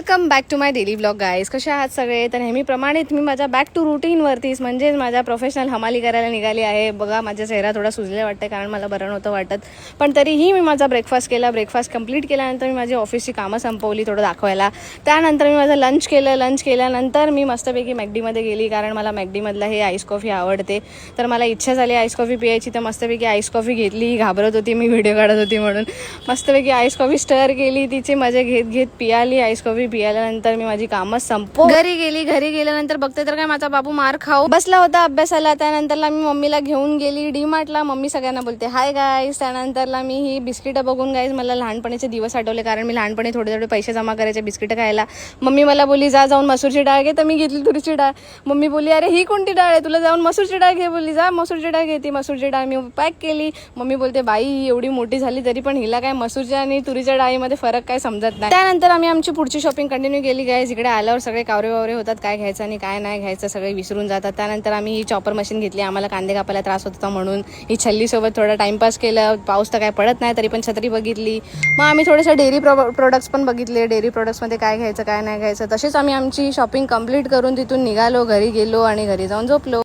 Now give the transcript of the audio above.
Welcome back to my daily vlog guys. कसे आहात सगळे? तर नेहमीप्रमाणे मी माझ्या बॅक टू रुटीनवरतीच म्हणजेच माझ्या प्रोफेशनल हमाली करायला निघाली आहे. बघा माझा चेहरा थोडा सुजलेला वाटतं कारण मला बरं नव्हतं वाटत, पण तरीही मी माझा ब्रेकफास्ट केला. ब्रेकफास्ट कंप्लीट केल्यानंतर मी माझी ऑफिसची कामं संपवली थोडं दाखवायला. त्यानंतर मी माझं लंच केलं. लंच केल्यानंतर मी मस्तपैकी मॅकडीमध्ये गेली कारण मला मॅकडीमधला हे आईस कॉफी आवडते. तर मला इच्छा झाली आईस कॉफी प्यायची, तर मस्तपैकी आईस कॉफी घेतली. घाबरत होती मी, व्हिडिओ काढत होती म्हणून. मस्तपैकी आईस कॉफी स्टर केली, तिची मजा घेत घेत पियाली. आईस कॉफी पियाल्यानंतर मी माझी कामं संपवून घरी गेली. घरी गेल्यानंतर बघते तर काय माझा बाबू मार खाऊ बसला होता अभ्यासाला. त्यानंतरला मी मम्मीला घेऊन गेली डीमार्टला. मम्मी सगळ्यांना बोलते हाय गाईज. त्यानंतरला मी ही बिस्किटं बघून गाईज मला लहानपणीचे दिवस आठवले कारण मी लहानपणी थोडे थोडे पैसे जमा करायचे बिस्किटं खायला. मम्मी मला बोलली जा जाऊन मसूरची डाळ घे, तर मी घेतली तुरीची डाळ. मम्मी बोलली अरे ही कोणती डाळ आहे, तुला जाऊन मसूरची डाळ घे. बोलली जा मसूरची डाळ घेते. मसूरची डाळ मी पॅक केली. मम्मी बोलते बाई ही एवढी मोठी झाली तरी पण हिला काय मसूरच्या आणि तुरीच्या डाळीमध्ये फरक काय समजत नाही. त्यानंतर आम्ही आमची पुढची शॉपिंग कंटिन्यू केली गाईज. इकडे आल्यावर सगळे कावरे वावरे होतात, काय घ्यायचं आणि काय नाही घ्यायचं सगळे विसरून जातात. त्यानंतर आम्ही ही चॉपर मशीन घेतली. आम्हाला कांदे कापायला त्रास होत होता म्हणून ही छल्लीसोबत थोडा टाइमपास केलं. पाऊस तर काय पडत नाही तरी पण छत्री बघितली. मग आम्ही थोडेसे डेअरी प्रोडक्ट्स पण बघितले. डेअरी प्रोडक्ट्समध्ये काय घ्यायचं काय नाही घ्यायचं. तसेच आम्ही आमची शॉपिंग कंप्लीट करून तिथून निघालो. घरी गेलो आणि घरी जाऊन झोपलो.